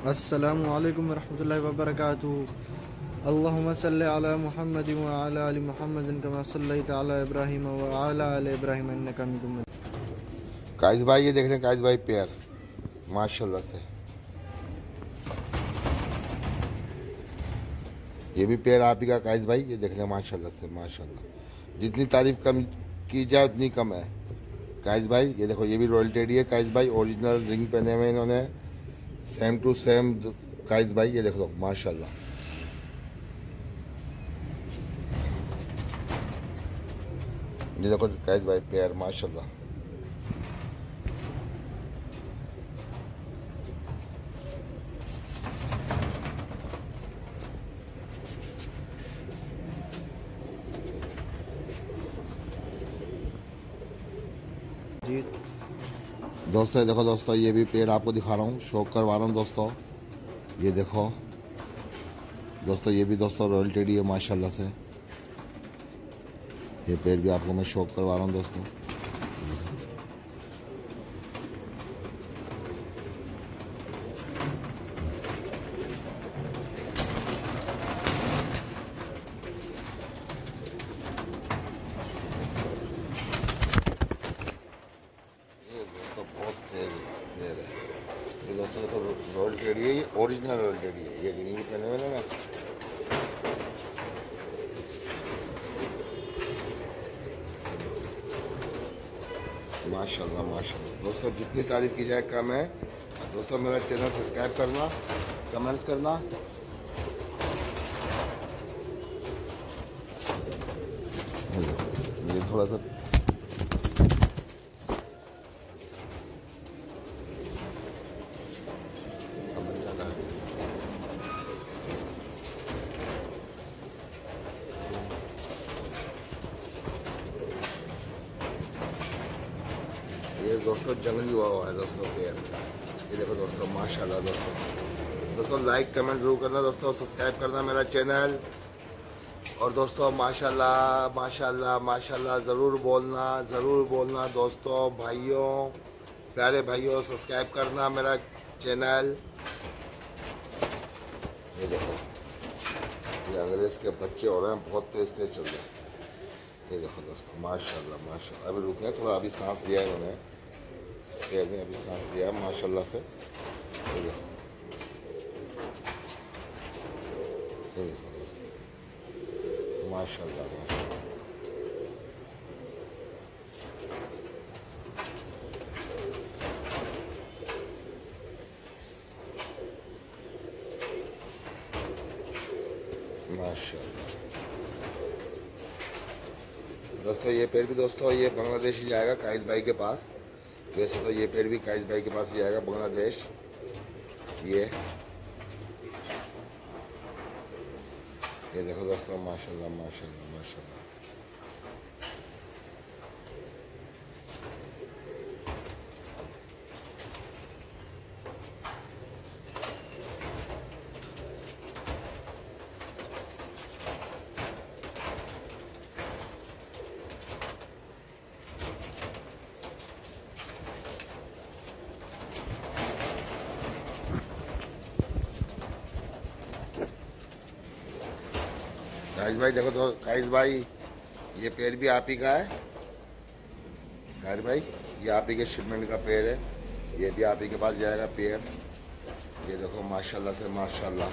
अस्सलामु अलैकुम वरहमतुल्लाहि वबरकातुहू। अल्लाहुम्मा सल्लि अला मुहम्मद व अला आलि मुहम्मद कमा सल्लैता अला इब्राहीम व अला आलि इब्राहीम इन्नका हमीदुम मजीद। काइस भाई ये देख रहे हैं, काइस भाई पेयर माशाल्लाह से। ये भी पेयर आप ही का काइस भाई, ये देख रहे हैं माशाल्लाह से माशाल्लाह। जितनी तारीफ कम की जाए उतनी कम है काइस भाई। ये देखो, ये भी रॉयल टेडी है काइस भाई, ओरिजिनल रिंग पहने हुए इन्होंने, सेम टू सेम काइस भाई। ये देखो माशाल्लाह, ये देखो काइस भाई पेयर माशाल्लाह। दोस्तों ये देखो दोस्तों, ये भी पेड़ आपको दिखा रहा हूँ, शौक करवा रहा हूँ दोस्तों। ये देखो दोस्तों, ये भी दोस्तों रॉयल टेडी है माशाल्लाह से। ये पेड़ भी आपको मैं शौक करवा रहा हूँ दोस्तों। ये दोस्तों बहुत तेज पेड़ है। ये दोस्तों देखो रॉयल टेडी है, ये ओरिजिनल रॉयल टेडी है। ये रिंग भी पहने हुए ना, माशाल्लाह माशाल्लाह। दोस्तों जितनी तारीफ की जाए कम है दोस्तों। मेरा चैनल सब्सक्राइब करना, कमेंट्स करना। ये थोड़ा सा ये दोस्तों जंगली हुआ है दोस्तों पेड़। ये देखो दोस्तों माशाल्लाह दोस्तों। दोस्तों लाइक कमेंट जरूर करना दोस्तों, सब्सक्राइब करना मेरा चैनल। और दोस्तों माशाल्लाह माशाल्लाह माशाल्लाह ज़रूर बोलना दोस्तों, भाइयों, प्यारे भाइयों, सब्सक्राइब करना मेरा चैनल। ये देखो, ये अंग्रेज़ के बच्चे हो रहे हैं, बहुत तेज़ तेज़ चल रहे हैं। ये देखो दोस्तों माशाल्लाह माशाल्लाह। अभी रुके थोड़ा, अभी सांस लिया है इन्होंने, इस पेड़ में अभी सांस लिया है माशाल्लाह से। ये देखो, ये देखो माशाल्लाह माशाल्लाह। माशाल्लाह दोस्तों, ये पेड़ भी दोस्तों ये बांग्लादेश ही जाएगा काइस भाई के पास। वैसे तो ये पेड़ भी काइस भाई के पास ही जाएगा बांग्लादेश। ये देखो दोस्तों माशाल्लाह माशाल्लाह माशाल्लाह। काइस भाई देखो तो, काइस भाई ये पेड़ भी आप ही का है काइस भाई। ये आप ही के शिपमेंट का पेड़ है, ये भी आप ही के पास जाएगा पेड़। ये देखो माशाल्लाह से माशाल्लाह।